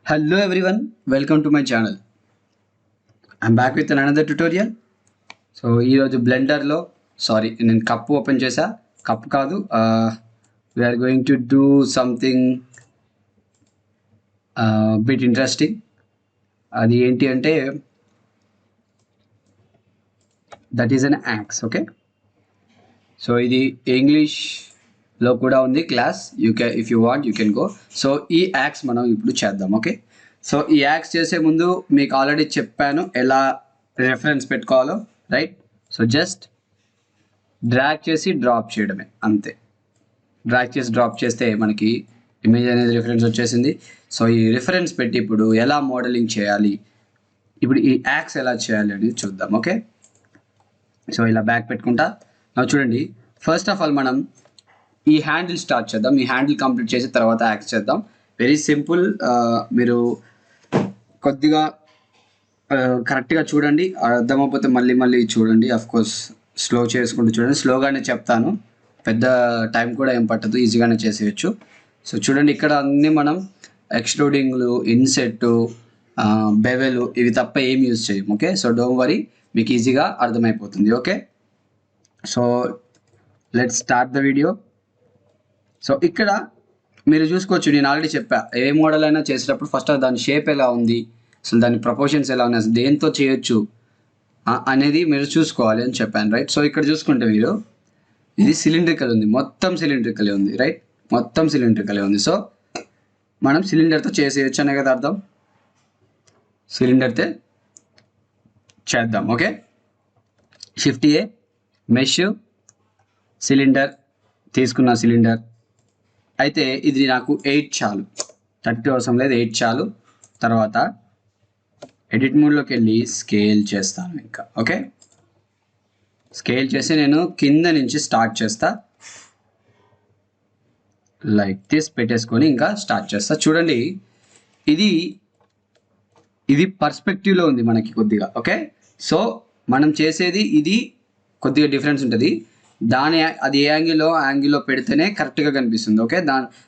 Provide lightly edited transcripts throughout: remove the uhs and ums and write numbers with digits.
Hello everyone, welcome to my channel. I'm back with another tutorial. So ఈరోజు బ్లెండర్లో నేను cup ఓపెన్ చేసా. కప్ కాదు, we are going to do something bit interesting. అది ఏంటి అంటే that is an axe. Okay, so ఇది ఇంగ్లీష్లో కూడా ఉంది class. If you want you can go. So ఈ యాక్స్ మనం ఇప్పుడు చేద్దాం. ఓకే, సో ఈ యాక్స్ చేసే ముందు మీకు ఆల్రెడీ చెప్పాను ఎలా రెఫరెన్స్ పెట్టుకోవాలో, రైట్? సో జస్ట్ డ్రాగ్ చేసి డ్రాప్ చేయడమే, అంతే. డ్రాగ్ చేసి డ్రాప్ చేస్తే మనకి ఇమేజ్ అనేది రిఫరెన్స్ వచ్చేసింది. సో ఈ రిఫరెన్స్ పెట్టి ఇప్పుడు ఎలా మోడలింగ్ చేయాలి, ఇప్పుడు ఈ యాక్స్ ఎలా చేయాలి అనేది చూద్దాం. ఓకే, సో ఇలా బ్యాక్ పెట్టుకుంటా. చూడండి, ఫస్ట్ ఆఫ్ ఆల్ మనం ఈ హ్యాండిల్ స్టార్ట్ చేద్దాం. ఈ హ్యాండిల్ కంప్లీట్ చేసి తర్వాత యాక్స్ చేద్దాం. Very simple. మీరు కొద్దిగా కరెక్ట్గా చూడండి, అర్థమైపోతే మళ్ళీ మళ్ళీ చూడండి. కోర్స్ స్లో చేసుకుంటూ చూడండి. స్లోగానే చెప్తాను, పెద్ద టైం కూడా ఏం పట్టదు, ఈజీగానే చేసేయచ్చు. సో చూడండి, ఇక్కడ అన్నీ మనం ఎక్స్ట్రూడింగ్లు, ఇన్సెట్, బెవెలు ఇవి తప్ప ఏం యూజ్ చేయం. ఓకే, సో డోంట్ వరీ, మీకు ఈజీగా అర్థమైపోతుంది. Okay, so let's start the video. So ఇక్కడ మీరు చూసుకోవచ్చు, నేను ఆల్రెడీ చెప్పా, ఏ మోడల్ అయినా చేసేటప్పుడు ఫస్ట్ దాని షేప్ ఎలా ఉంది, అసలు దాని ప్రపోర్షన్స్ ఎలా ఉన్నాయి, అసలు దేంతో చేయొచ్చు అనేది మీరు చూసుకోవాలి అని చెప్పాను, రైట్? సో ఇక్కడ చూసుకుంటే మీరు ఇది సిలిండ్రికల్ ఉంది, మొత్తం సిలిండ్రికలే ఉంది, రైట్? మొత్తం సిలిండ్రికలే ఉంది. సో మనం సిలిండర్తో చేసేయచ్చు అనే కదా అర్థం. సిలిండర్తో చేద్దాం. ఓకే, షిఫ్ట్ ఏ, మెష్, సిలిండర్ తీసుకున్న సిలిండర్. అయితే ఇది నాకు 8 చాలు, 30 అవసరం లేదు, 8 చాలు. తర్వాత ఎడిట్ మోడ్లోకి వెళ్ళి స్కేల్ చేస్తాను ఇంకా. ఓకే, స్కేల్ చేసి నేను కింద నుంచి స్టార్ట్ చేస్తా, లైక్ దిస్ పెట్టేసుకొని ఇంకా స్టార్ట్ చేస్తా. చూడండి, ఇది పర్స్పెక్టివ్లో ఉంది మనకి కొద్దిగా. ఓకే, సో మనం చేసేది ఇది కొద్దిగా డిఫరెన్స్ ఉంటుంది. అది ఏ యాంగిల్లో పెడితేనే కరెక్ట్గా కనిపిస్తుంది. ఓకే,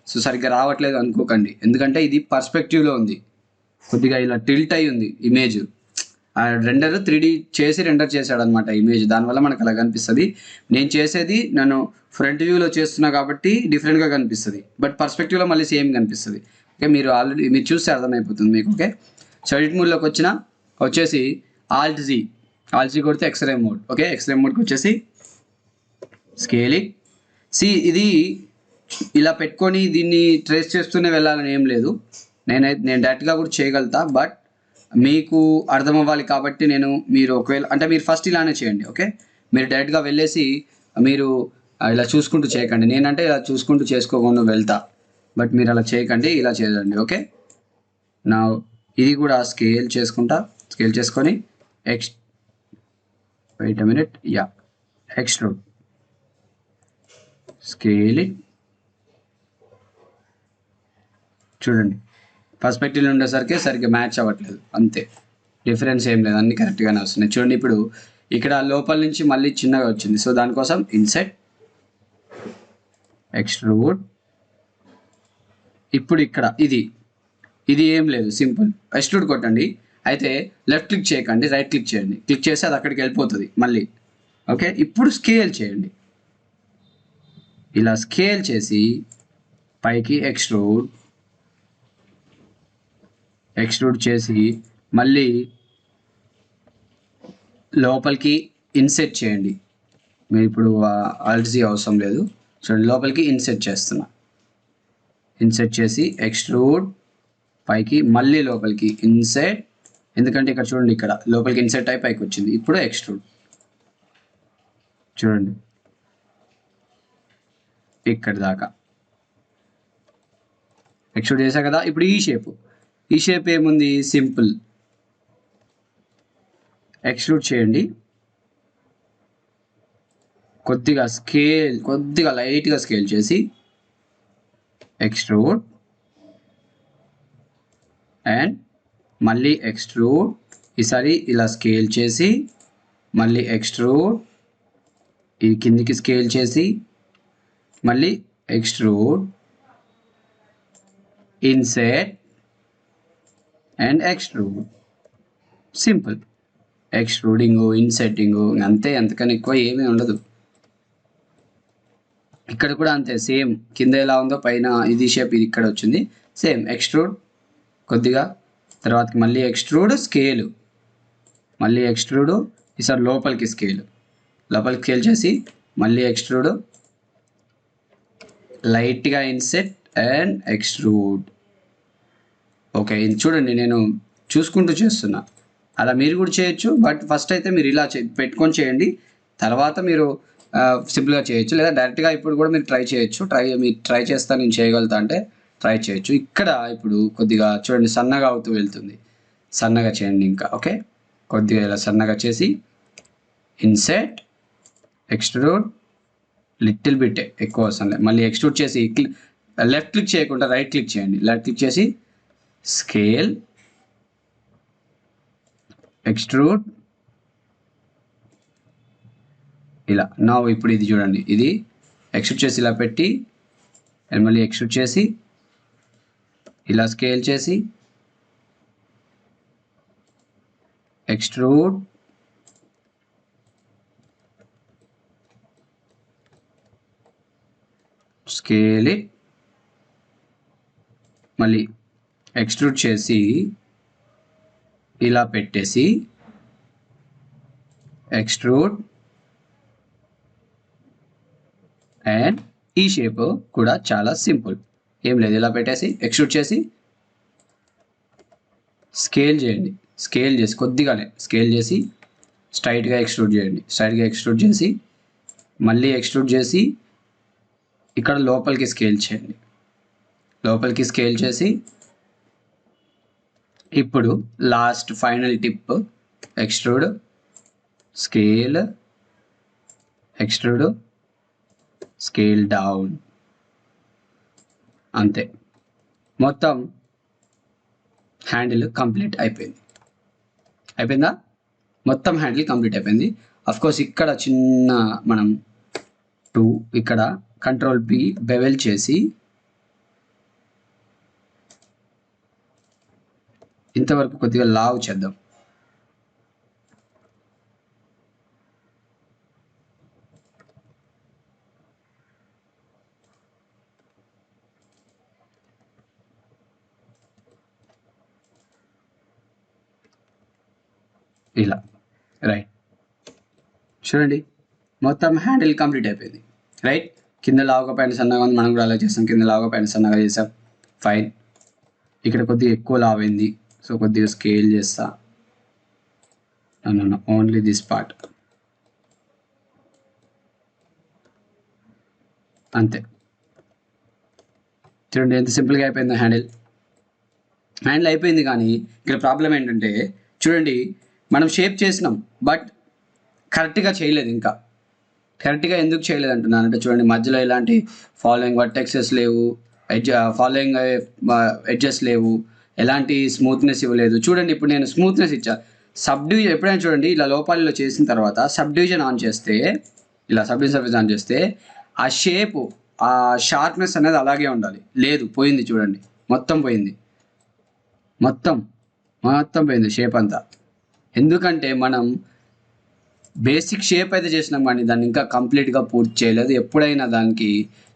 సో సరిగ్గా రావట్లేదు అనుకోకండి, ఎందుకంటే ఇది పర్స్పెక్టివ్లో ఉంది, కొద్దిగా ఇలా టిల్ట్ అయి ఉంది ఇమేజ్. రెండర్ 3D చేసి రెండర్ చేశాడు అనమాట ఇమేజ్, దానివల్ల మనకు అలా కనిపిస్తుంది. నేను చేసేది నన్ను ఫ్రంట్ వ్యూలో చేస్తున్నా కాబట్టి డిఫరెంట్గా కనిపిస్తుంది, బట్ పర్స్పెక్టివ్లో మళ్ళీ సేమ్ కనిపిస్తుంది. ఓకే, మీరు చూస్తే అర్థమైపోతుంది మీకు. ఓకే, సో ఎడిట్ మోడ్లోకి వచ్చేసి ఆల్ట్ జీ కొడితే ఎక్స్రే మోడ్. ఓకే, ఎక్స్రే మోడ్కి వచ్చేసి స్కేలింగ్. ఇది ఇలా పెట్టుకొని దీన్ని ట్రేస్ చేస్తూనే వెళ్ళాలని ఏం లేదు, నేను డైరెక్ట్గా కూడా చేయగలుగుతా, బట్ మీకు అర్థం అవ్వాలి కాబట్టి మీరు ఒకవేళ అంటే మీరు ఫస్ట్ ఇలానే చేయండి. ఓకే, మీరు డైరెక్ట్గా వెళ్ళేసి మీరు ఇలా చూసుకుంటూ చేయకండి. నేనంటే ఇలా చూసుకుంటూ చేసుకోకుండా వెళ్తా, బట్ మీరు అలా చేయకండి, ఇలా చేయండి. ఓకే, నా ఇది కూడా స్కేల్ చేసుకొని wait a minute, extrude, scaling. చూడండి, పర్స్పెక్టివ్లో ఉండేసరికి సరిగ్గా మ్యాచ్ అవ్వట్లేదు, అంతే, డిఫరెన్స్ ఏం లేదు, అన్నీ కరెక్ట్గానే వస్తున్నాయి. చూడండి, ఇప్పుడు ఇక్కడ లోపల నుంచి మళ్ళీ చిన్నగా వచ్చింది. సో దానికోసం ఇన్సెట్, ఎక్స్ట్రూడ్. ఇప్పుడు ఇక్కడ ఇది ఏం లేదు, సింపుల్ ఎక్స్ట్రూడ్ కొట్టండి. అయితే లెఫ్ట్ క్లిక్ చేయకండి, రైట్ క్లిక్ చేయండి. క్లిక్ చేస్తే అది అక్కడికి వెళ్ళిపోతుంది మళ్ళీ. ఓకే, ఇప్పుడు స్కేల్ చేయండి, ఇలా స్కేల్ చేసి పైకి ఎక్స్ట్రూడ్ చేసి మళ్ళీ లోపలికి ఇన్సెట్ చేయండి. మీరు ఇప్పుడు ఆల్ట్ జీ అవసరం లేదు, చూడండి, లోపలికి ఇన్సెట్ చేస్తున్నా. ఇన్సెట్ చేసి ఎక్స్ట్రూడ్ పైకి మళ్ళీ లోపలికి ఇన్సెట్, ఎందుకంటే ఇక్కడ చూడండి, ఇక్కడ లోపలికి ఇన్సెట్ అయి పైకి వచ్చింది. ఇప్పుడు ఎక్స్ట్రూడ్, చూడండి ఇక్కడి దాకా ఎక్స్ట్రూడ్ చేశా కదా. ఇప్పుడు ఈ షేప్ ఏముంది, సింపుల్, ఎక్స్ట్రూడ్ చేయండి, కొద్దిగా లైట్గా స్కేల్ చేసి ఎక్స్ట్రూడ్ అండ్ మళ్ళీ ఎక్స్ట్రూడ్. ఈసారి ఇలా స్కేల్ చేసి మళ్ళీ ఎక్స్ట్రూడ్, ఇది కిందికి స్కేల్ చేసి మళ్ళీ extrude, inset, and extrude. Simple. Extruding, insetting, అంతే, అంతకని ఎక్కువ ఏమీ ఉండదు. ఇక్కడ కూడా అంతే, సేమ్ కింద ఎలా ఉందో పైన ఇది షేప్ ఇది ఇక్కడ వచ్చింది, సేమ్ ఎక్స్ట్రూడ్ కొద్దిగా, తర్వాతకి మళ్ళీ ఎక్స్ట్రూడ్, స్కేలు, మళ్ళీ ఎక్స్ట్రూడ్, ఈసారి లోపలికి స్కేల్ చేసి మళ్ళీ ఎక్స్ట్రూడ్, లైట్గా ఇన్సెట్ అండ్ ఎక్స్ట్రూడ్. ఓకే, ఇది చూడండి నేను చూసుకుంటూ చేస్తున్నా, అలా మీరు కూడా చేయొచ్చు. బట్ ఫస్ట్ అయితే మీరు ఇలా పెట్టుకొని చేయండి, తర్వాత మీరు సింపుల్గా చేయొచ్చు, లేదా డైరెక్ట్గా ఇప్పుడు కూడా మీరు మీరు ట్రై చేస్తా నేను చేయగలుగుతా అంటే ట్రై చేయొచ్చు. ఇక్కడ ఇప్పుడు కొద్దిగా చూడండి సన్నగా అవుతూ వెళ్తుంది, సన్నగా చేయండి ఇంకా. ఓకే, కొద్దిగా ఇలా సన్నగా చేసి ఇన్సెట్, ఎక్స్ట్రూడ్, లిటిల్ బిట్, ఎక్కువ అవసరం లేదు. మళ్ళీ ఎక్స్ట్రూడ్ చేసి లెఫ్ట్ క్లిక్ చేయకుండా రైట్ క్లిక్ చేయండి, లెఫ్ట్ క్లిక్ చేసి స్కేల్, ఎక్స్ట్రూడ్, ఇలా. నా ఇప్పుడు ఇది చూడండి, ఇది ఎక్స్ట్రూడ్ చేసి ఇలా పెట్టి మళ్ళీ ఎక్స్ట్రూడ్ చేసి ఇలా స్కేల్ చేసి ఎక్స్ట్రూడ్, స్కేల్ ఇట్, మళ్ళీ ఎక్స్ట్రూడ్ చేసి ఇలా పెట్టేసి ఎక్స్ట్రూడ్, అండ్ ఈ షేప్ కూడా చాలా సింపుల్, ఏం లేదు, ఇలా పెట్టేసి ఎక్స్ట్రూడ్ చేసి స్కేల్ చేయండి, స్కేల్ చేసి కొద్దిగానే స్కేల్ చేసి స్ట్రైట్గా ఎక్స్ట్రూడ్ చేయండి, స్ట్రైట్గా ఎక్స్ట్రూడ్ చేసి మళ్ళీ ఎక్స్ట్రూడ్ చేసి ఇక్కడ లోపలికి స్కేల్ చేయండి, లోపలికి స్కేల్ చేసి ఇప్పుడు last final tip extrude, scale, extrude, scale down, అంతే, మొత్తం హ్యాండిల్ కంప్లీట్ అయిపోయిందా? మొత్తం హ్యాండిల్ కంప్లీట్ అయిపోయింది. అఫ్కోర్స్ ఇక్కడ చిన్న మనం ఇక్కడ కంట్రోల్ P బెవెల్ చేసి ఇంతవరకు కొద్దిగా లావ్ చేద్దాం. ఇలా రైట్, చూడండి మొత్తం హ్యాండిల్ కంప్లీట్ అయిపోయింది. రైట్, కింద లావుగా పైన సన్నగా ఉంది, మనం కూడా అలా చేస్తాం, కింద లావుగా పైన సన్నగా చేసాం, ఫైన్. ఇక్కడ కొద్దిగా ఎక్కువ లావ్ అయింది, సో కొద్దిగా స్కేల్ చేస్తా, ఓన్లీ దిస్ పార్ట్, అంతే. చూడండి ఎంత సింపుల్గా అయిపోయింది హ్యాండిల్ అయిపోయింది. కానీ ఇక్కడ ప్రాబ్లం ఏంటంటే చూడండి, మనం షేప్ చేసినాం బట్ కరెక్ట్గా చేయలేదు. ఇంకా కరెక్ట్గా ఎందుకు చేయలేదు అంటున్నానంటే చూడండి, మధ్యలో ఇలాంటి ఫాలోయింగ్ వర్టెక్సెస్ లేవు, ఫాలోయింగ్ ఎడ్జెస్ లేవు, ఎలాంటి స్మూత్నెస్ ఇవ్వలేదు. చూడండి ఇప్పుడు నేను స్మూత్నెస్ ఇచ్చా, సబ్డివిజన్ ఎప్పుడైనా చూడండి ఇలా లోపాలలో చేసిన తర్వాత సబ్డివిజన్ ఆన్ చేస్తే, ఇలా సబ్డివిజన్ సర్ఫేస్ ఆన్ చేస్తే ఆ షేపు, ఆ షార్ప్నెస్ అనేది అలాగే ఉండాలి. లేదు, పోయింది చూడండి, మొత్తం పోయింది, మొత్తం పోయింది షేప్ అంతా. ఎందుకంటే మనం బేసిక్ షేప్ అయితే చేసినాం కానీ దాన్ని ఇంకా కంప్లీట్గా పూర్తి చేయలేదు. ఎప్పుడైనా దానికి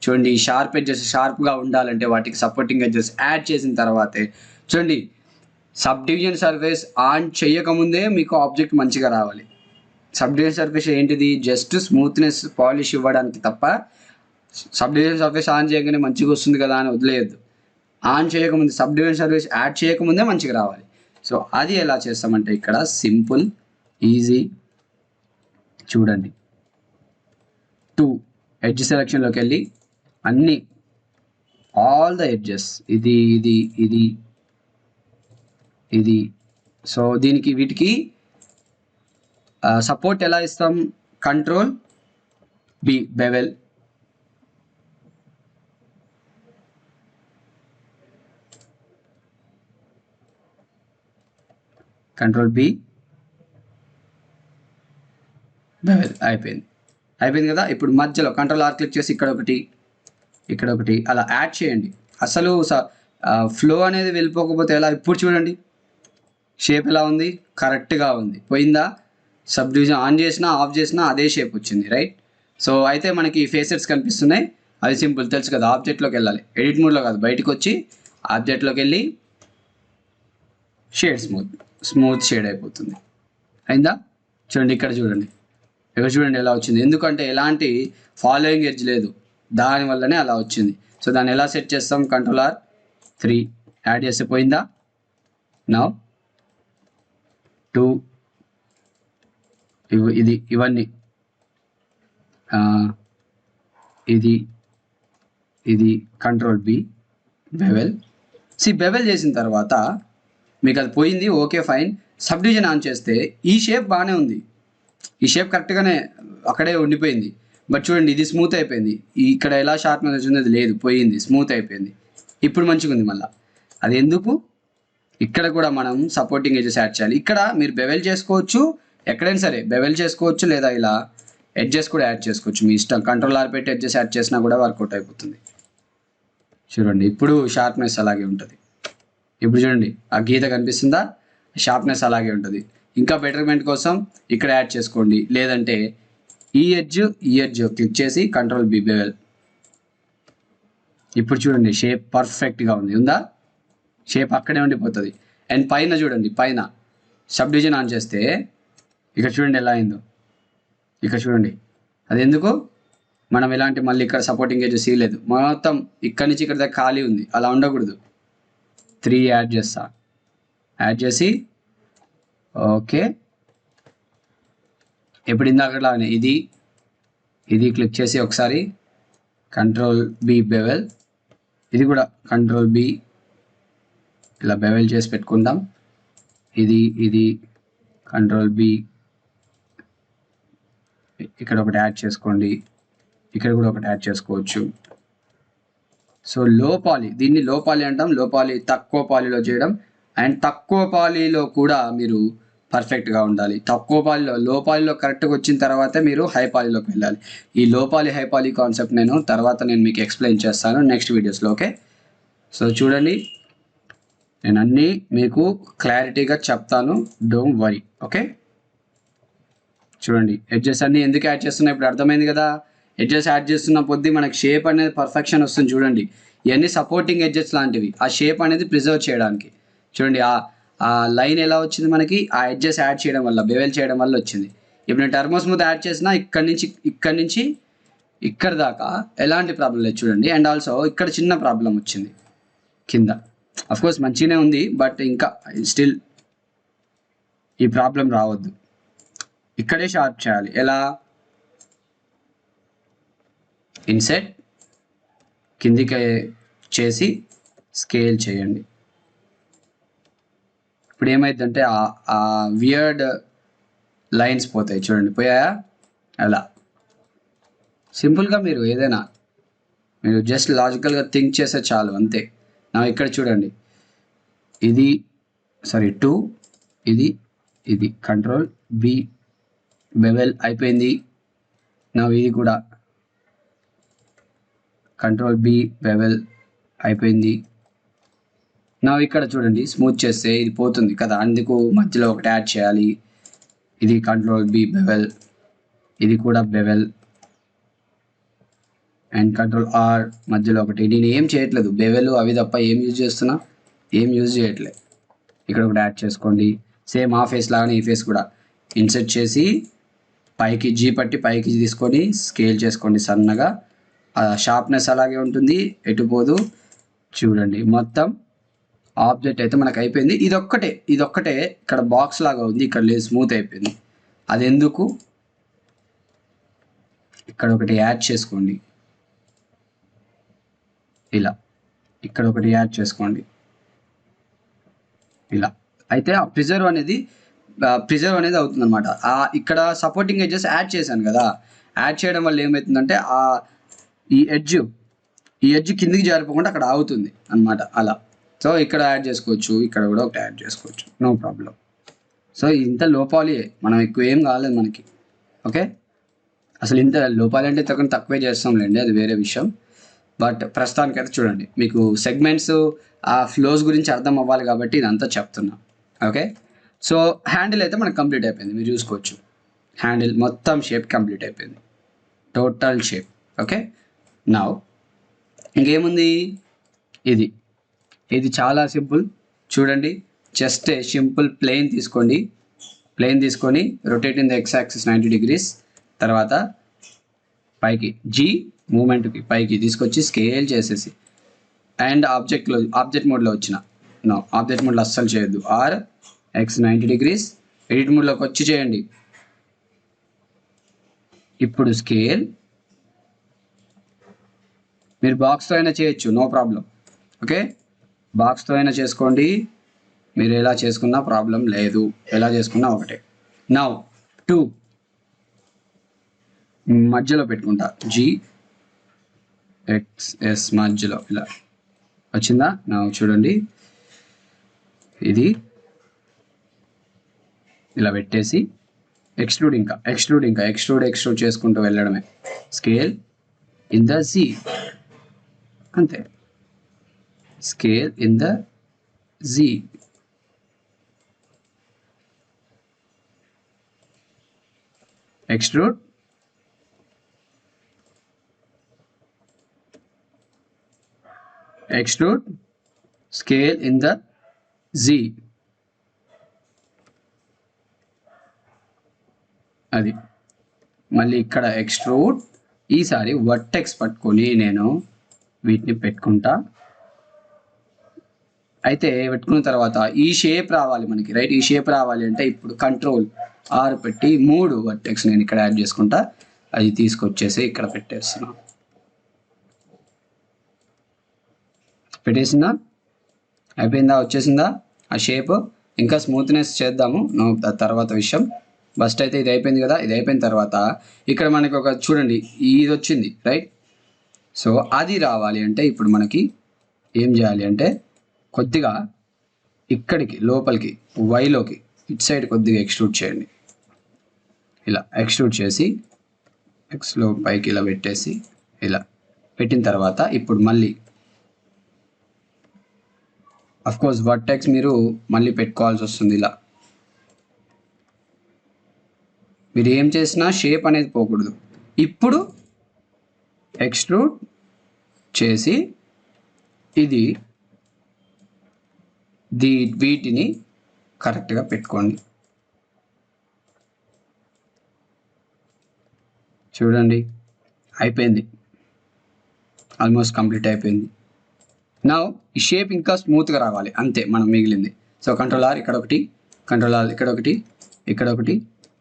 చూడండి ఈ షార్ప్ ఎడ్జెస్ షార్ప్గా ఉండాలంటే వాటికి సపోర్టింగ్ ఎడ్జెస్ యాడ్ చేసిన తర్వాతే. చూడండి సబ్ డివిజన్ సర్ఫేస్ ఆన్ చేయకముందే మీకు ఆబ్జెక్ట్ మంచిగా రావాలి. సబ్ డివిజన్ సర్ఫేస్ ఏంటిది, జస్ట్ స్మూత్నెస్ పాలిష్ ఇవ్వడానికి తప్ప సబ్ డివిజన్ సర్ఫేస్ ఆన్ చేయగానే మంచిగా వస్తుంది కదా అని వదిలేయద్దు. ఆన్ చేయకముందే సబ్ డివిజన్ సర్ఫేస్ యాడ్ చేయకముందే మంచిగా రావాలి. సో అది ఎలా చేస్తామంటే ఇక్కడ సింపుల్, ఈజీ. చూడండి 2 ఎడ్జ్ సెలెక్షన్లోకి వెళ్ళి అన్ని ఆల్ ద ఎడ్జెస్, ఇది ఇది ఇది ఇది. సో దీనికి వీటికి సపోర్ట్ ఎలా ఇస్తాం, control B bevel, control B bevel, అయిపోయింది కదా. ఇప్పుడు మధ్యలో కంట్రోల్ R క్లిక్ చేసి ఇక్కడ ఒకటి అలా యాడ్ చేయండి. అసలు ఫ్లో అనేది వెళ్ళిపోకపోతే ఎలా, ఇప్పుడు చూడండి షేప్ ఎలా ఉంది, కరెక్ట్గా ఉంది. పోయిందా? సబ్ డివిజన్ ఆన్ చేసినా ఆఫ్ చేసినా అదే షేప్ వచ్చింది, రైట్. సో అయితే మనకి ఫేసెట్స్ కనిపిస్తున్నాయి, అది సింపుల్ తెలుసు కదా. ఆబ్జెక్ట్లోకి వెళ్ళాలి, ఎడిట్ మోడ్లో కాదు, బయటకు వచ్చి ఆబ్జెక్ట్లోకి వెళ్ళి షేడ్ స్మూత్ షేడ్ అయిపోతుంది. అయిందా? చూడండి ఇక్కడ చూడండి, ఇక్కడ చూడండి ఎలా వచ్చింది. ఎందుకంటే ఎలాంటి ఫాలోయింగ్ ఎడ్జ్ లేదు, దానివల్లనే అలా వచ్చింది. సో దాన్ని ఎలా సెట్ చేస్తాం, Ctrl+R3 యాడ్ చేస్తే పోయిందా. నౌ 2 ఇది ఇవన్నీ ఇది ఇది Ctrl+B బెవెల్. బెవెల్ చేసిన తర్వాత మీకు అది పోయింది, okay fine. Sub division on చేస్తే ఈ షేప్ బాగానే ఉంది, ఈ షేప్ కరెక్ట్గానే అక్కడే ఉండిపోయింది. బట్ చూడండి ఇది స్మూత్ అయిపోయింది, ఇక్కడ ఎలా షార్ప్నెస్ వచ్చింది అది లేదు, పోయింది, స్మూత్ అయిపోయింది. ఇప్పుడు మంచిగా ఉంది మళ్ళీ. అది ఎందుకు? ఇక్కడ కూడా మనం సపోర్టింగ్ ఎడ్జెస్ యాడ్ చేయాలి. ఇక్కడ మీరు బెవెల్ చేసుకోవచ్చు, ఎక్కడైనా సరే బెవెల్ చేసుకోవచ్చు, లేదా ఇలా ఎడ్జెస్ కూడా యాడ్ చేసుకోవచ్చు, మీ ఇష్టం. Ctrl+R పెట్టి ఎడ్జెస్ యాడ్ చేసినా కూడా వర్కౌట్ అయిపోతుంది. చూడండి ఇప్పుడు షార్ప్నెస్ అలాగే ఉంటుంది. ఇప్పుడు చూడండి ఆ గీత కనిపిస్తుందా, షార్ప్నెస్ అలాగే ఉంటుంది. ఇంకా బెటర్మెంట్ కోసం ఇక్కడ యాడ్ చేసుకోండి, లేదంటే ఈ ఎడ్జ్ క్లిక్ చేసి Ctrl+B బెవెల్. ఇప్పుడు చూడండి షేప్ పర్ఫెక్ట్గా ఉందా, షేప్ అక్కడే ఉండిపోతుంది. అండ్ పైన చూడండి, పైన సబ్ డివిజన్ ఆన్ చేస్తే ఇక్కడ చూడండి ఎలా అయిందో, ఇక్కడ చూడండి. అది ఎందుకు? మనం ఎలాంటి మళ్ళీ ఇక్కడ సపోర్టింగ్ ఎడ్జెస్ ఇవ్వలేదు, మొత్తం ఇక్కడ నుంచి ఇక్కడ దాకా ఖాళీ ఉంది, అలా ఉండకూడదు. 3 యాడ్ చేస్తా, యాడ్ చేసి ఓకే. ఇప్పుడు ఇందాకలానే ఇది క్లిక్ చేసి ఒకసారి Ctrl+B బెవెల్, ఇది కూడా Ctrl+B ఇలా బెవెల్ చేసి పెట్టుకుందాం. ఇది Ctrl+B, ఇక్కడ ఒకటి యాడ్ చేసుకోండి, ఇక్కడ కూడా ఒకటి యాడ్ చేసుకోవచ్చు. సో లో పాలీ, దీన్ని లో పాలీ అంటాం. లో పాలీ తక్కువ పాలీలో చేయడం, అండ్ తక్కువ పాలీలో కూడా మీరు పర్ఫెక్ట్గా ఉండాలి. తక్కువ పాలీలో, లో పాలీలో కరెక్ట్గా వచ్చిన తర్వాతే మీరు హై పాలీలోకి వెళ్ళాలి. ఈ లో పాలీ హై పాలీ కాన్సెప్ట్ నేను మీకు ఎక్స్ప్లెయిన్ చేస్తాను నెక్స్ట్ వీడియోస్లో, ఓకే. సో చూడండి నేను అన్నీ మీకు క్లారిటీగా చెప్తాను, డోంట్ వరీ, ఓకే. చూడండి ఎడ్జెస్ అన్నీ ఎందుకు యాడ్ చేస్తున్నా ఇప్పుడు అర్థమైంది కదా. ఎడ్జెస్ యాడ్ చేస్తున్న కొద్దీ మనకి షేప్ అనేది పర్ఫెక్షన్ వస్తుంది. చూడండి ఇవన్నీ సపోర్టింగ్ ఎడ్జెస్ లాంటివి, ఆ షేప్ అనేది ప్రిజర్వ్ చేయడానికి. చూడండి ఆ లైన్ ఎలా వచ్చింది మనకి, ఆ ఎడ్జెస్ యాడ్ చేయడం వల్ల, బెవెల్ చేయడం వల్ల వచ్చింది. ఇప్పుడు నేను టర్బో స్మూత్ యాడ్ చేసినా ఇక్కడ నుంచి ఇక్కడ దాకా ఎలాంటి ప్రాబ్లం లేదు చూడండి. అండ్ ఆల్సో ఇక్కడ చిన్న ప్రాబ్లం వచ్చింది కింద, అఫ్కోర్స్ మంచిగానే ఉంది, బట్ ఇంకా స్టిల్ ఈ ప్రాబ్లం రావద్దు. ఇక్కడే షార్ప్ చేయాలి. ఎలా? ఇన్సెట్ కిందికి చేసి స్కేల్ చేయండి. ఇప్పుడు ఏమైందంటే ఆ వియర్డ్ లైన్స్ పోతాయి చూడండి, పోయాయా? అలా సింపుల్గా మీరు ఏదైనా మీరు జస్ట్ లాజికల్గా థింక్ చేస్తే చాలు, అంతే. నా ఇక్కడ చూడండి ఇది 2 ఇది Ctrl+B బెవెల్ అయిపోయింది. నా ఇది కూడా Ctrl+B బెవెల్ అయిపోయింది. నా ఇక్కడ చూడండి స్మూత్ చేస్తే ఇది పోతుంది కదా, అందుకు మధ్యలో ఒకటి యాడ్ చేయాలి. ఇది Ctrl+B బెవెల్, ఇది కూడా బెవెల్, అండ్ Ctrl+R మధ్యలో ఒకటి. నేను ఏం చేయట్లేదు, బెవెల్ అవి తప్ప ఏం యూజ్ చేస్తున్నా, ఏం యూజ్ చేయట్లేదు. ఇక్కడ ఒకటి యాడ్ చేసుకోండి. సేమ్ ఆ ఫేస్ లాగానే ఈ ఫేస్ కూడా ఇన్సెట్ చేసి పైకి జీ పట్టి పైకి తీసుకొని స్కేల్ చేసుకోండి సన్నగా. షార్ప్నెస్ అలాగే ఉంటుంది, ఎటుపోదు. చూడండి మొత్తం ఆబ్జెక్ట్ అయితే మనకు అయిపోయింది. ఇదొక్కటే ఇక్కడ బాక్స్ లాగా ఉంది, ఇక్కడ లేదు, స్మూత్ అయిపోయింది. అది ఎందుకు? ఇక్కడ ఒకటి యాడ్ చేసుకోండి, ఇలా ఇక్కడ ఒకటి యాడ్ చేసుకోండి, ఇలా అయితే ఆ ప్రిజర్వ్ అనేది అవుతుంది అనమాట. ఇక్కడ సపోర్టింగ్ ఎడ్జెస్ యాడ్ చేశాను కదా, యాడ్ చేయడం వల్ల ఏమవుతుందంటే ఈ ఎడ్జ్ కిందికి జారిపోకుండా అక్కడ ఆగుతుంది అనమాట, అలా. సో ఇక్కడ యాడ్ చేసుకోవచ్చు, ఇక్కడ కూడా ఒకటి యాడ్ చేసుకోవచ్చు, నో ప్రాబ్లం. సో ఇంత లోపాలి, మనం ఎక్కువ ఏం కాలేదు మనకి, ఓకే. అసలు ఇంత లోపాలి అంటే తక్కువే చేస్తాంలేండి, అది వేరే విషయం. బట్ ప్రస్తుతానికైతే చూడండి మీకు సెగ్మెంట్స్ ఆ ఫ్లోస్ గురించి అర్థం అవ్వాలి కాబట్టి ఇదంతా చెప్తున్నా, ఓకే. సో హ్యాండిల్ అయితే మనకు కంప్లీట్ అయిపోయింది, మీరు చూసుకోవచ్చు. హ్యాండిల్ మొత్తం షేప్ కంప్లీట్ అయిపోయింది, టోటల్ షేప్. ఓకే. నౌ ఇంకేముంది, ఇది ఇది చాలా సింపుల్. చూడండి, జస్ట్ సింపుల్ ప్లేన్ తీసుకోండి, ప్లేన్ తీసుకొని rotate in the X axis 90 degrees, తర్వాత పైకి జీ మూమెంట్కి పైకి తీసుకొచ్చి స్కేల్ చేసేసి, అండ్ ఆబ్జెక్ట్ మోడ్లో వచ్చిన నో, ఆబ్జెక్ట్ మోడ్లో అస్సలు చేయొద్దు. ఆర్ ఎక్స్ 90 degrees, ఎడిట్ మోడ్లోకి వచ్చి చేయండి. ఇప్పుడు స్కేల్ మీరు బాక్స్తో అయినా చేయొచ్చు, నో ప్రాబ్లం. ఓకే, బాక్స్తో అయినా చేసుకోండి, మీరు ఎలా చేసుకున్నా ప్రాబ్లం లేదు, ఎలా చేసుకున్నా ఒకటే. నౌ 2 మధ్యలో పెట్టుకుంటా, జీ ఎక్స్ఎస్ మధ్యలో ఇలా వచ్చిందా. నా చూడండి, ఇది ఇలా పెట్టేసి ఎక్స్ట్రూడ్ చేసుకుంటూ వెళ్ళడమే. స్కేల్ ఇన్ ద జీ, అంతే, scale in the Z. Extrude, scale in the Z. అది మళ్ళీ ఇక్కడ ఎక్స్ట్రూడ్. ఈసారి వర్టెక్స్ పట్టుకొని నేను వీటిని పెట్టుకుంటా. అయితే పెట్టుకున్న తర్వాత ఈ షేప్ రావాలి మనకి, రైట్. ఈ షేప్ రావాలి అంటే ఇప్పుడు కంట్రోల్ ఆర్ పెట్టి 3 వర్టెక్స్ నేను ఇక్కడ యాడ్ చేసుకుంటా. అది తీసుకొచ్చేసి ఇక్కడ పెట్టేస్తున్నా. పెట్టేసిందా, అయిపోయిందా, వచ్చేసిందా ఆ షేప్. ఇంకా స్మూత్నెస్ చేద్దాము, తర్వాత విషయం. ఫస్ట్ అయితే ఇది అయిపోయింది కదా. ఇది అయిపోయిన తర్వాత ఇక్కడ మనకి ఒక చూడండి, ఇది వచ్చింది, రైట్. సో అది రావాలి అంటే ఇప్పుడు మనకి ఏం చేయాలి అంటే కొద్దిగా ఇక్కడికి లోపలికి వైలోకి ఇటు సైడ్ కొద్దిగా ఎక్స్ట్రూడ్ చేయండి. ఇలా ఎక్స్ట్రూడ్ చేసి ఎక్స్లో పైకి ఇలా పెట్టేసి, ఇలా పెట్టిన తర్వాత ఇప్పుడు మళ్ళీ అఫ్కోర్స్ వర్టెక్స్ మీరు మళ్ళీ పెట్టుకోవాల్సి వస్తుంది. ఇలా మీరు ఏం చేసినా షేప్ అనేది పోకూడదు. ఇప్పుడు ఎక్స్ట్రూడ్ చేసి ఇది వీటిని కరెక్ట్గా పెట్టుకోండి. చూడండి, అయిపోయింది, ఆల్మోస్ట్ కంప్లీట్ అయిపోయింది. నా ఈ షేప్ ఇంకా స్మూత్గా రావాలి, అంతే మనం మిగిలింది. సో కంట్రోల్ ఆర్ ఇక్కడ ఒకటి, కంట్రోల్ ఆర్ ఇక్కడ ఒకటి, ఇక్కడ ఒకటి,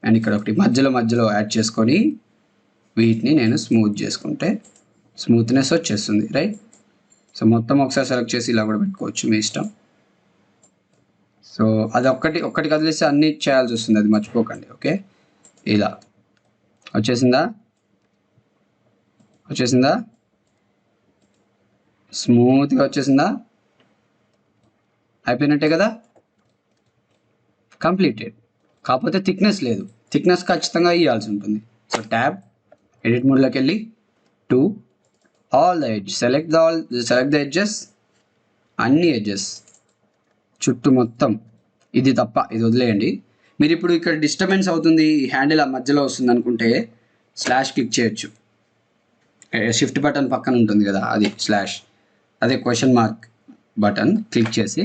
అండ్ ఇక్కడ ఒకటి మధ్యలో యాడ్ చేసుకొని వీటిని నేను స్మూత్ చేసుకుంటే స్మూత్నెస్ వచ్చేస్తుంది, రైట్. సో మొత్తం ఒకసారి సెలెక్ట్ చేసి ఇలా కూడా పెట్టుకోవచ్చు, మీ ఇష్టం. సో అది ఒక్కటి కదిలిస్తే అన్నీ చేయాల్సి వస్తుంది, అది మర్చిపోకండి. ఓకే, ఇలా వచ్చేసిందా స్మూత్గా వచ్చేసిందా, అయిపోయినట్టే కదా, కంప్లీటెడ్. కాకపోతే థిక్నెస్ లేదు, థిక్నెస్ ఖచ్చితంగా ఇవ్వాల్సి ఉంటుంది. సో ట్యాబ్ ఎడిట్ మోడ్లోకి వెళ్ళి 2 all the edge select the edges, అన్ని ఎడ్జెస్ చుట్టూ మొత్తం, ఇది తప్ప ఇది వదిలేయండి. మీరు ఇప్పుడు ఇక్కడ డిస్టర్బెన్స్ అవుతుంది, హ్యాండిల్ ఆ మధ్యలో వస్తుంది అనుకుంటే స్లాష్ క్లిక్ చేయొచ్చు. షిఫ్ట్ బటన్ పక్కన ఉంటుంది కదా, అది స్లాష్, అదే క్వశ్చన్ మార్క్ బటన్ క్లిక్ చేసి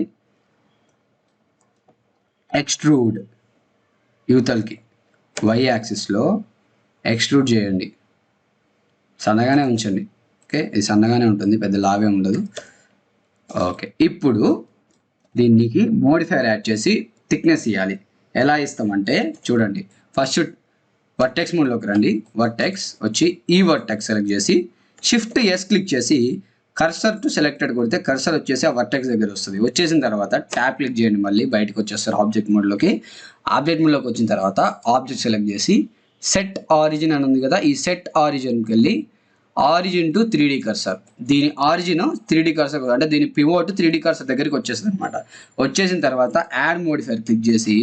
ఎక్స్ట్రూడ్ యూతల్కి వై యాక్సిస్లో ఎక్స్ట్రూడ్ చేయండి, సన్నగానే ఉంచండి. ఓకే, ఇది సన్నగానే ఉంటుంది, పెద్ద లావే ఉండదు. ఓకే, ఇప్పుడు దీనికి మోడిఫైర్ యాడ్ చేసి థిక్నెస్ ఇవ్వాలి. ఎలా ఇస్తామంటే చూడండి, ఫస్ట్ వర్టెక్స్ మోడ్లోకి రండి, వర్టెక్స్ వచ్చి ఈ వర్టెక్స్ సెలెక్ట్ చేసి షిఫ్ట్ ఎస్ క్లిక్ చేసి కర్సర్ టు సెలెక్టెడ్ కొడితే కర్సర్ వచ్చేసి ఆ వర్టెక్స్ దగ్గర వస్తుంది. వచ్చేసిన తర్వాత ట్యాప్ క్లిక్ చేయండి, మళ్ళీ బయటకు వచ్చేస్తారు ఆబ్జెక్ట్ మోడ్లోకి. ఆబ్జెక్ట్ మోడ్లోకి వచ్చిన తర్వాత ఆబ్జెక్ట్ సెలెక్ట్ చేసి సెట్ ఆరిజిన్ అని ఉంది కదా, ఈ సెట్ ఆరిజిన్కి వెళ్ళి ఆరిజిన్ టు 3D కర్సర్, దీని ఆరిజిన్ 3D కర్సర్ అంటే దీని పివోట్ 3D కర్సర్ దగ్గరికి వచ్చేస్తుంది అనమాట. వచ్చేసిన తర్వాత యాడ్ మోడిఫైర్ క్లిక్ చేసి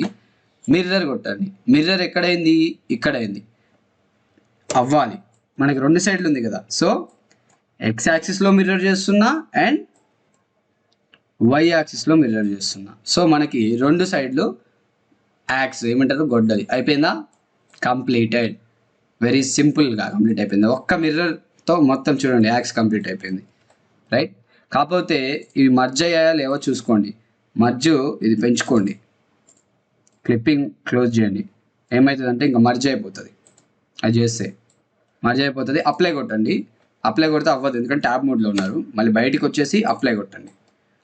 మిర్రర్ కొట్టండి. మిర్రర్ ఎక్కడైంది, ఇక్కడైంది, అవ్వాలి. మనకి 2 సైడ్లు ఉంది కదా, సో ఎక్స్ యాక్సిస్లో మిర్రర్ చేస్తున్నా అండ్ వై యాక్సిస్లో మిర్రర్ చేస్తున్నా. సో మనకి రెండు సైడ్లు యాక్స్ ఏమంటారు గొడ్డలి అయిపోయిందా, కంప్లీటెడ్. వెరీ సింపుల్గా కంప్లీట్ అయిపోయింది. ఒక్క మిర్రర్తో మొత్తం చూడండి యాక్స్ కంప్లీట్ అయిపోయింది, రైట్. కాకపోతే ఇవి మర్జ్ అయ్యాయా లేవో చూసుకోండి. మర్జ్ ఇది పెంచుకోండి, క్లిప్పింగ్ క్లోజ్ చేయండి. ఏమవుతుందంటే ఇంకా మర్జ్ అయిపోతుంది, అది చేస్తే మర్జ్ అయిపోతుంది. అప్లై కొట్టండి, అప్లై కొడితే అవ్వదు ఎందుకంటే ట్యాబ్ మోడ్లో ఉన్నారు. మళ్ళీ బయటికి వచ్చేసి అప్లై కొట్టండి.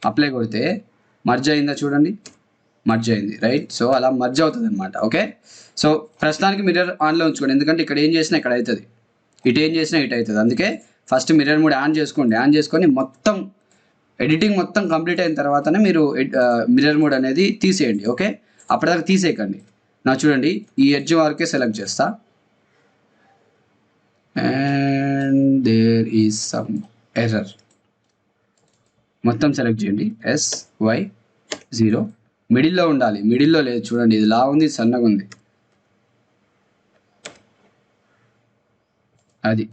అప్లై కొడితే మర్జ్ అయిందా చూడండి, మర్జ్ అయింది, రైట్. సో అలా మర్జ్ అవుతుంది అనమాట. ఓకే, సో ప్రస్తుతానికి మిర్రర్ ఆన్లో ఉంచుకోండి ఎందుకంటే ఇక్కడ ఏం చేసినా ఇక్కడ అవుతుంది, ఇటు ఏం చేసినా ఇటు అవుతుంది. అందుకే ఫస్ట్ మిర్రర్ మోడ్ ఆన్ చేసుకోండి. ఆన్ చేసుకొని మొత్తం ఎడిటింగ్ మొత్తం కంప్లీట్ అయిన తర్వాతనే మీరు మిర్రర్ మోడ్ అనేది తీసేయండి. ఓకే, అప్పటిదాకా తీసేయకండి. నా చూడండి ఈ ఎడ్జ్ వరకే సెలెక్ట్ చేస్తా and there is some error. మొత్తం సెలెక్ట్ చేయండి, SY0 మిడిల్లో ఉండాలి, మిడిల్లో లేదు చూడండి, ఇది లా ఉంది సన్నగా ఉంది, అది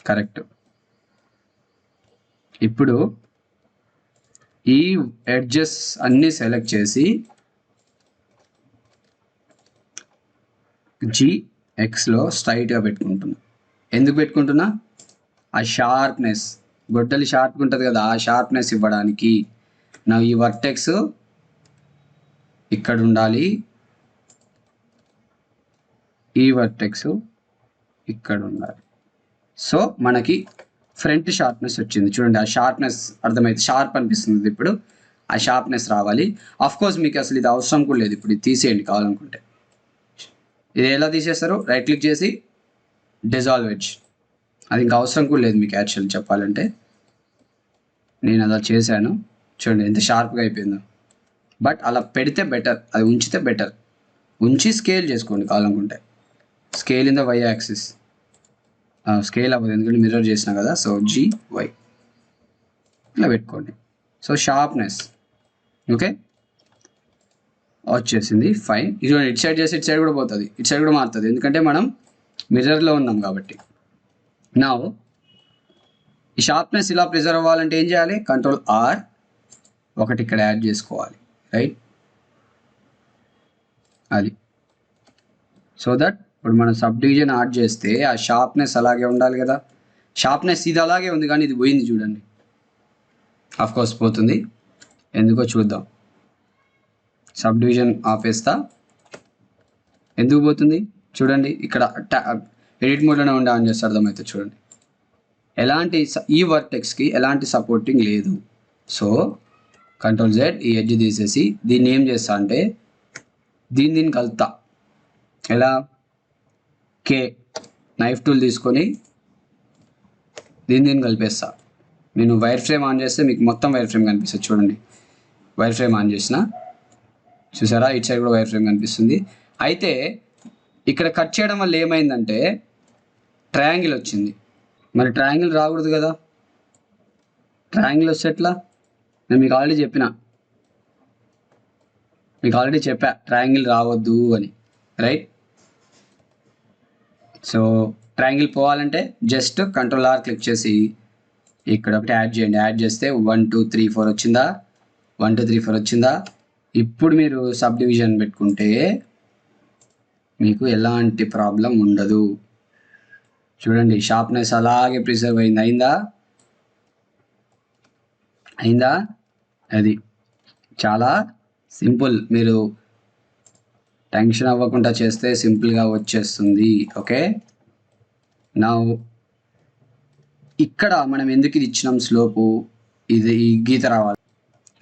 కరెక్ట్. ఇప్పుడు ఈ ఎడ్జెస్ అన్నీ సెలెక్ట్ చేసి GXలో స్ట్రైట్గా పెట్టుకుంటున్నా. ఎందుకు పెట్టుకుంటున్నా, ఆ షార్ప్నెస్, గొడ్డలి షార్ప్గా ఉంటుంది కదా, ఆ షార్ప్నెస్ ఇవ్వడానికి. నా ఈ వర్టెక్స్ ఇక్కడ ఉండాలి, ఈ వర్టెక్స్ ఇక్కడ ఉండాలి. సో మనకి ఫ్రంట్ షార్ప్నెస్ వచ్చింది చూడండి. ఆ షార్ప్నెస్ అర్థమైతే షార్ప్ అనిపిస్తుంది. ఇప్పుడు ఆ షార్ప్నెస్ రావాలి. కోర్స్ మీకు అసలు ఇది అవసరం కూడా లేదు, ఇప్పుడు ఇది తీసేయండి కావాలనుకుంటే. ఇది ఎలా తీసేస్తారు, రైట్ క్లిక్ చేసి డిజాల్వ్ ఎడ్జ్, అది ఇంకా అవసరం కూడా లేదు మీకు యాక్చువల్ చెప్పాలంటే. నేను అలా చేశాను చూడండి ఎంత షార్ప్గా అయిపోయిందో. బట్ అలా పెడితే బెటర్, అది ఉంచితే బెటర్. ఉంచి స్కేల్ చేసుకోండి కావాలనుకుంటే, scale in the Y axis. Scale అవ్వదు ఎందుకంటే మిర్రర్ చేసినా కదా. సో GY ఇలా పెట్టుకోండి. సో షార్ప్నెస్ ఓకే వచ్చేసింది, ఫైన్. ఇది ఇటు సైడ్ చేసి ఇటు సైడ్ కూడా పోతుంది, ఇటు సైడ్ కూడా మారుతుంది ఎందుకంటే మనం మిర్రర్లో ఉన్నాం కాబట్టి. నా ఈ షార్ప్నెస్ ఇలా ప్రిజర్వ్ అవ్వాలంటే ఏం చేయాలి, Ctrl+R ఒకటి ఇక్కడ యాడ్ చేసుకోవాలి, రైట్. అది సో దట్ ఇప్పుడు మనం సబ్ డివిజన్ యాడ్ చేస్తే ఆ షార్ప్నెస్ అలాగే ఉండాలి కదా. షార్ప్నెస్ ఇది అలాగే ఉంది కానీ ఇది పోయింది చూడండి. కోర్స్ పోతుంది, ఎందుకో చూద్దాం. సబ్ డివిజన్ ఆపేస్తా, ఎందుకు పోతుంది చూడండి. ఇక్కడ ఎడిట్ మోడ్లోనే ఉండి ఆన్ చేస్తే అర్థమవుతుంది చూడండి. ఎలాంటి ఈ వర్టెక్స్కి ఎలాంటి సపోర్టింగ్ లేదు. సో Ctrl+Z ఈ ఎడ్జ్ తీసేసి దీన్ని ఏం చేస్తా అంటే దీన్ని కలుపుతా. ఎలా, K నైఫ్ టూల్ తీసుకొని దీన్ని కలిపేస్తా. నేను వైర్ ఫ్రేమ్ ఆన్ చేస్తే మీకు మొత్తం వైర్ ఫ్రేమ్ కనిపిస్తుంది చూడండి. వైర్ ఫ్రేమ్ ఆన్ చేసిన చూసారా, ఇటు సైడ్ కూడా వైర్ ఫ్రేమ్ కనిపిస్తుంది. అయితే ఇక్కడ కట్ చేయడం వల్ల ఏమైందంటే ట్రయాంగిల్ వచ్చింది. మరి ట్రయాంగిల్ రాకూడదు కదా, ట్రయాంగిల్ వస్తే ఎట్లా, నేను మీకు ఆల్రెడీ చెప్పా ట్రయాంగిల్ రావద్దు అని, రైట్. సో ట్రయాంగిల్ పోవాలంటే జస్ట్ Ctrl+R క్లిక్ చేసి ఇక్కడ ఒకటి యాడ్ చేయండి. యాడ్ చేస్తే 1 2 3 4 వచ్చిందా, 1 2 3 4 వచ్చిందా. ఇప్పుడు మీరు సబ్ డివిజన్ పెట్టుకుంటే మీకు ఎలాంటి ప్రాబ్లం ఉండదు. చూడండి షార్ప్నెస్ అలాగే ప్రిజర్వ్ అయింది, అయిందా. అది చాలా సింపుల్, మీరు టెన్షన్ అవ్వకుండా చేస్తే సింపుల్గా వచ్చేస్తుంది. ఓకే, నా ఇక్కడ మనం ఎందుకు ఇది ఇచ్చినాం స్లోపు, ఇది ఈ గీత రావాలి,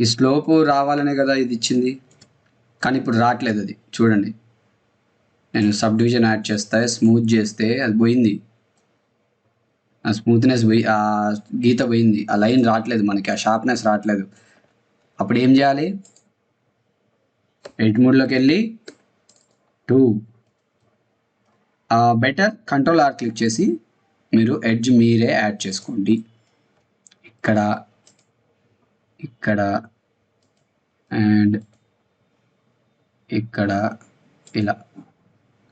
ఈ స్లోపు రావాలనే కదా ఇది ఇచ్చింది. కానీ ఇప్పుడు రావట్లేదు అది చూడండి. నేను సబ్ డివిజన్ యాడ్ చేస్తే స్మూత్ చేస్తే అది పోయింది, ఆ స్మూత్నెస్ పోయి ఆ గీత పోయింది, ఆ లైన్ రావట్లేదు మనకి, ఆ షార్ప్నెస్ రావట్లేదు. అప్పుడు ఏం చేయాలి, ఎడిట్ మోడ్లోకి వెళ్ళి బెటర్ Ctrl+R క్లిక్ చేసి మీరు ఎడ్జ్ మీరే యాడ్ చేసుకోండి. ఇక్కడ అండ్ ఇక్కడ ఇలా,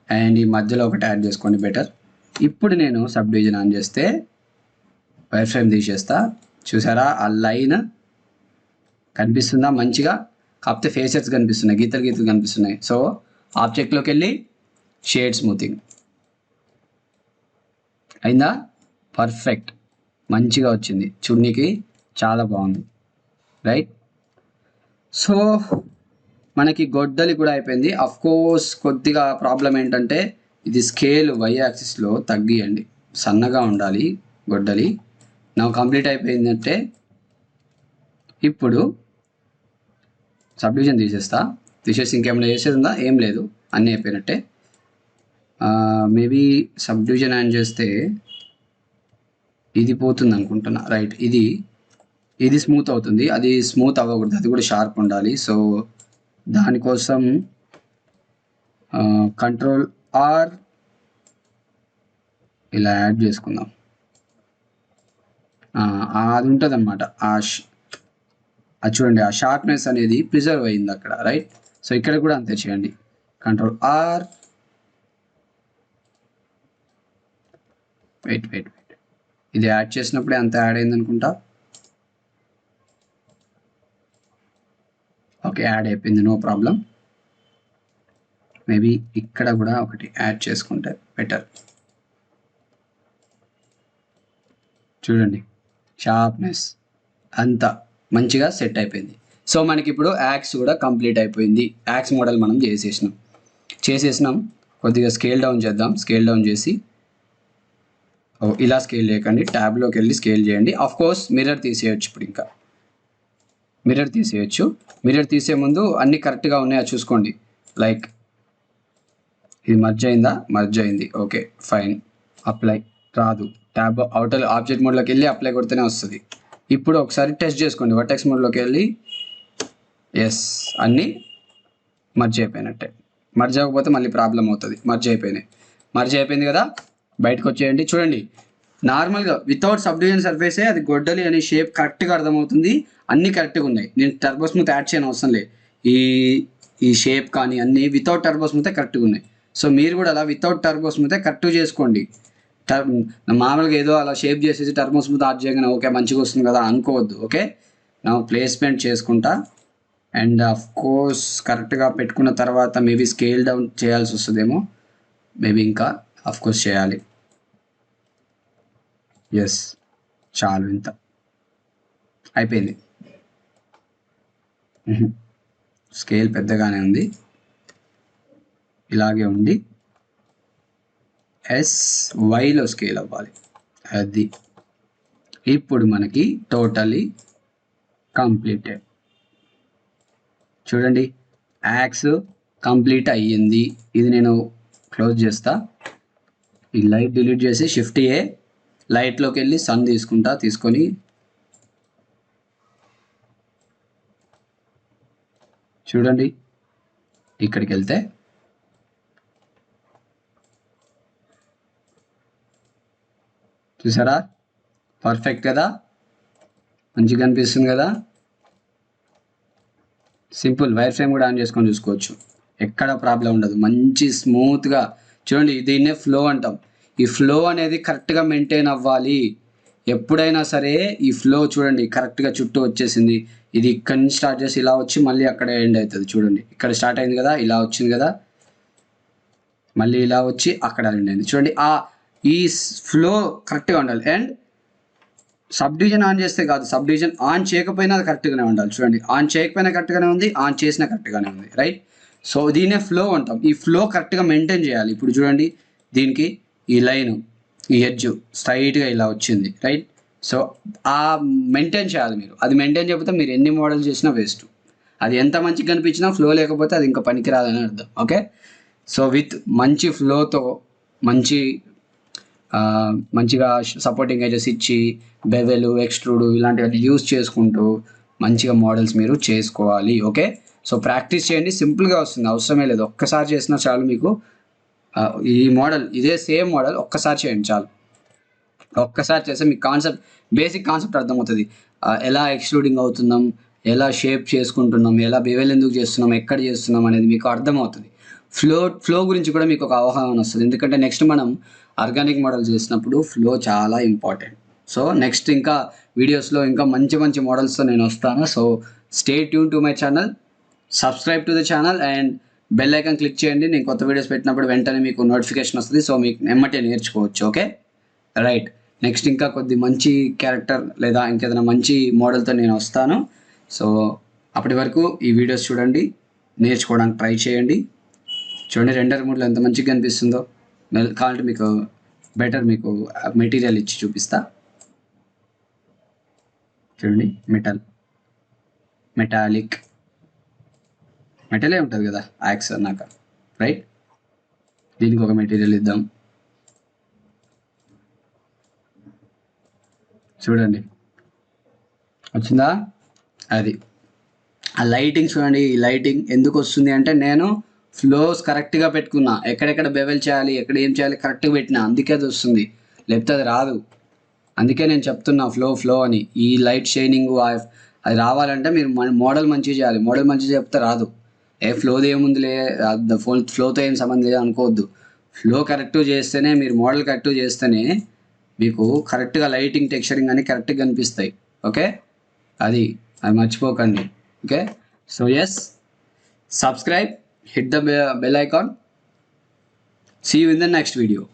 అండ్ ఈ మధ్యలో ఒకటి యాడ్ చేసుకోండి బెటర్. ఇప్పుడు నేను సబ్ డివిజన్ ఆన్ చేస్తే వైర్ ఫ్రేమ్ తీసేస్తా, చూసారా ఆ లైన్ కనిపిస్తుందా మంచిగా? కాకపోతే ఫేసెస్ కనిపిస్తున్నాయి, గీతలు గీతలు కనిపిస్తున్నాయి. సో ఆబ్జెక్ట్లోకి వెళ్ళి షేడ్ స్మూతింగ్ అయిందా? పర్ఫెక్ట్, మంచిగా వచ్చింది, చున్నీకి చాలా బాగుంది, రైట్. సో మనకి గొడ్డలి కూడా అయిపోయింది. అఫ్ కోర్స్ కొద్దిగా ప్రాబ్లం ఏంటంటే ఇది స్కేల్ వై యాక్సిస్లో తగ్గియండి, సన్నగా ఉండాలి గొడ్డలి. నాకు కంప్లీట్ అయిపోయిందంటే ఇప్పుడు సబ్డివిజన్ తీసేసి ఇంకేమైనా చేసేది ఉందా? ఏం లేదు, అన్నీ అయిపోయినట్టే. మేబీ సబ్డివిజన్ యాడ్ చేస్తే ఇది పోతుంది అనుకుంటున్నా, రైట్. ఇది స్మూత్ అవుతుంది, అది స్మూత్ అవ్వకూడదు, అది కూడా షార్ప్ ఉండాలి. సో దానికోసం కంట్రోల్ ఆర్ ఇలా యాడ్ చేసుకుందాం. అది ఉంటుంది అన్నమాట, అది చూడండి, ఆ షార్ప్నెస్ అనేది ప్రిజర్వ్ అయింది అక్కడ, రైట్. సో ఇక్కడ కూడా అంతే చేయండి, కంట్రోల్ ఆర్. వెయిట్ ఇది యాడ్ చేసినప్పుడే అంత యాడ్ అయింది అనుకుంటా. ఓకే, యాడ్ అయిపోయింది, నో ప్రాబ్లం. మేబీ ఇక్కడ కూడా ఒకటి యాడ్ చేసుకుంటే బెటర్. చూడండి, షార్ప్నెస్ అంతా మంచిగా సెట్ అయిపోయింది. సో మనకి ఇప్పుడు యాక్స్ కూడా కంప్లీట్ అయిపోయింది. యాక్స్ మోడల్ మనం చేసేసినాం. కొద్దిగా స్కేల్ డౌన్ చేద్దాం. స్కేల్ డౌన్ చేసి ఇలా స్కేల్ చేయకండి, ట్యాబ్లోకి వెళ్ళి స్కేల్ చేయండి. ఆఫ్ కోర్స్ మిర్రర్ తీసేయచ్చు. ఇప్పుడు ఇంకా మిర్రర్ తీసేయచ్చు. మిర్రర్ తీసే ముందు అన్నీ కరెక్ట్గా ఉన్నాయా చూసుకోండి. లైక్ ఇది మర్జ్ అయింది, ఓకే ఫైన్. అప్లై రాదు, ట్యాబ్ అవుటర్ ఆబ్జెక్ట్ మోడ్లోకి వెళ్ళి అప్లై కొడితేనే వస్తుంది. ఇప్పుడు ఒకసారి టెస్ట్ చేసుకోండి, వర్టెక్స్ మోడ్లోకి వెళ్ళి. ఎస్, అన్నీ మర్జ్ అయిపోయినట్టే. మర్జ్ అవ్వకపోతే మళ్ళీ ప్రాబ్లం అవుతుంది. మర్జ్ అయిపోయింది కదా, బయటకు వచ్చేయండి. చూడండి, నార్మల్గా వితౌట్ సబ్డివిజన్ సర్ఫేసే అది గొడ్డలి అనే షేప్ కరెక్ట్గా అర్థమవుతుంది. అన్నీ కరెక్ట్గా ఉన్నాయి. నేను టర్బో స్మూత్ యాడ్ చేయని అవసరం లేదు. ఈ షేప్ కానీ అన్నీ వితౌట్ టర్బో స్మూతే కరెక్ట్గా ఉన్నాయి. సో మీరు కూడా అలా వితౌట్ టర్బో స్మూతే కరెక్ట్గా చేసుకోండి. మామూలుగా ఏదో అలా షేప్ చేసేసి టర్బో స్మూత్ యాడ్ చేయగానే ఓకే మంచిగా వస్తుంది కదా అనుకోవద్దు. ఓకే, నా ప్లేస్మెంట్ చేసుకుంటా. అండ్ ఆఫ్ కోర్స్ కరెక్ట్గా పెట్టుకున్న తర్వాత మేబీ స్కేల్ డౌన్ చేయాల్సి వస్తుందేమో, మేబీ ఇంకా ఆఫ్ కోర్స్ చేయాలి. ఎస్, చాలు, ఇంత అయిపోయింది. స్కేల్ పెద్దగానే ఉంది, ఇలాగే ఉండి SYలో స్కేల్ అవ్వాలి. అది ఇప్పుడు మనకి టోటలీ కంప్లీటెడ్. చూడండి, యాక్స్ కంప్లీట్ అయ్యింది. ఇది నేను క్లోజ్ చేస్తా. ఈ లైట్ డిలీట్ చేసి షిఫ్ట్ ఏ లైట్లోకి వెళ్ళి సన్ తీసుకొని చూడండి, ఇక్కడికి వెళ్తే చూసారా, పర్ఫెక్ట్ కదా, మంచిగా అనిపిస్తుంది కదా. సింపుల్, వైర్ ఫ్రేమ్ కూడా ఆన్ చేసుకొని చూసుకోవచ్చు, ఎక్కడ ప్రాబ్లం ఉండదు. మంచి స్మూత్గా చూడండి, దీన్నే ఫ్లో అంటాం. ఈ ఫ్లో అనేది కరెక్ట్గా మెయింటైన్ అవ్వాలి ఎప్పుడైనా సరే. ఈ ఫ్లో చూడండి కరెక్ట్గా చుట్టూ వచ్చేసింది. ఇది ఇక్కడి నుంచి స్టార్ట్ చేసి ఇలా వచ్చి మళ్ళీ అక్కడ ఎండ్ అవుతుంది. చూడండి, ఇక్కడ స్టార్ట్ అయింది కదా, ఇలా వచ్చింది కదా, మళ్ళీ ఇలా వచ్చి అక్కడ ఎండ్ అయింది. చూడండి, ఈ ఫ్లో కరెక్ట్గా ఉండాలి. అండ్ సబ్డివిజన్ ఆన్ చేస్తే కాదు, సబ్డివిజన్ ఆన్ చేయకపోయినా అది కరెక్ట్గానే ఉండాలి. చూడండి, ఆన్ చేయకపోయినా కరెక్ట్గానే ఉంది, ఆన్ చేసినా కరెక్ట్గానే ఉంది, రైట్. సో దీన్నే ఫ్లో అంటాం. ఈ ఫ్లో కరెక్ట్గా మెయింటైన్ చేయాలి. ఇప్పుడు చూడండి, దీనికి ఈ లైన్, ఈ ఎడ్జ్ స్ట్రైట్గా ఇలా వచ్చింది, రైట్. సో మెయింటైన్ చేయాలి మీరు. అది మెయింటైన్ చేయకపోతే మీరు ఎన్ని మోడల్ చేసినా వేస్ట్. అది ఎంత మంచిగా కనిపించినా ఫ్లో లేకపోతే అది ఇంకా పనికిరాదని అర్థం. ఓకే, సో విత్ మంచి ఫ్లోతో మంచిగా సపోర్టింగ్ ఎడ్జెస్ ఇచ్చి బెవెలు, ఎక్స్ట్రూడ్ ఇలాంటివన్నీ యూస్ చేసుకుంటూ మంచిగా మోడల్స్ మీరు చేసుకోవాలి. ఓకే, సో ప్రాక్టీస్ చేయండి, సింపుల్గా వస్తుంది, అవసరమే లేదు. ఒక్కసారి చేసినా చాలు మీకు. ఈ మోడల్, ఇదే సేమ్ మోడల్ ఒక్కసారి చేయండి చాలు. ఒక్కసారి చేస్తే మీకు బేసిక్ కాన్సెప్ట్ అర్థమవుతుంది. ఎలా ఎక్స్ట్రూడింగ్ అవుతున్నాం, ఎలా షేప్ చేసుకుంటున్నాం, ఎలా బెవెల్ ఎందుకు చేస్తున్నాం, ఎక్కడ చేస్తున్నాం అనేది మీకు అర్థమవుతుంది. ఫ్లో గురించి కూడా మీకు ఒక అవగాహన వస్తుంది. ఎందుకంటే నెక్స్ట్ మనం ఆర్గానిక్ మోడల్ చేసినప్పుడు ఫ్లో చాలా ఇంపార్టెంట్. సో నెక్స్ట్ ఇంకా వీడియోస్లో ఇంకా మంచి మంచి మోడల్స్తో నేను వస్తాను. So stay tune to my channel, subscribe to the channel and bell icon click చేయండి. నేను కొత్త వీడియోస్ పెట్టినప్పుడు వెంటనే మీకు నోటిఫికేషన్ వస్తుంది. సో మీకు నెమ్మటే నేర్చుకోవచ్చు. Okay right. నెక్స్ట్ ఇంకా కొద్ది మంచి క్యారెక్టర్ లేదా ఇంకేదైనా మంచి మోడల్తో నేను వస్తాను. సో అప్పటి వరకు ఈ వీడియోస్ చూడండి, నేర్చుకోవడానికి ట్రై చేయండి. చూడండి రెండర్ మోడ్లో ఎంత మంచిగా కనిపిస్తుందో. కావాలంటే మీకు బెటర్ మీకు మెటీరియల్ ఇచ్చి చూపిస్తా. చూడండి మెటలే ఉంటుంది కదా యాక్స్ అన్నాక, రైట్. దీనికి ఒక మెటీరియల్ ఇద్దాం. చూడండి వచ్చిందా? అది ఆ లైటింగ్ చూడండి. ఈ లైటింగ్ ఎందుకు వస్తుంది అంటే నేను ఫ్లోస్ కరెక్ట్గా పెట్టుకున్నా, ఎక్కడెక్కడ బెవెల్ చేయాలి, ఎక్కడ ఏం చేయాలి కరెక్ట్గా పెట్టినా, అందుకే అది వస్తుంది, లేకపోతే అది రాదు. అందుకే నేను చెప్తున్నా ఫ్లో అని. ఈ లైట్ షైనింగ్ అది రావాలంటే మీరు మోడల్ మంచిగా చేయాలి. మోడల్ మంచిగా చెప్తే రాదు. ఫ్లోది ఏముందిలే, ఫ్లోతో ఏం సంబంధం లేదు అనుకోవద్దు. ఫ్లో కరెక్ట్గా చేస్తేనే, మీరు మోడల్ కరెక్ట్గా చేస్తేనే మీకు కరెక్ట్గా లైటింగ్ టెక్స్చరింగ్ అని కరెక్ట్గా కనిపిస్తాయి. ఓకే అది మర్చిపోకండి. Okay so yes, subscribe, hit the bell icon. See you in the next video.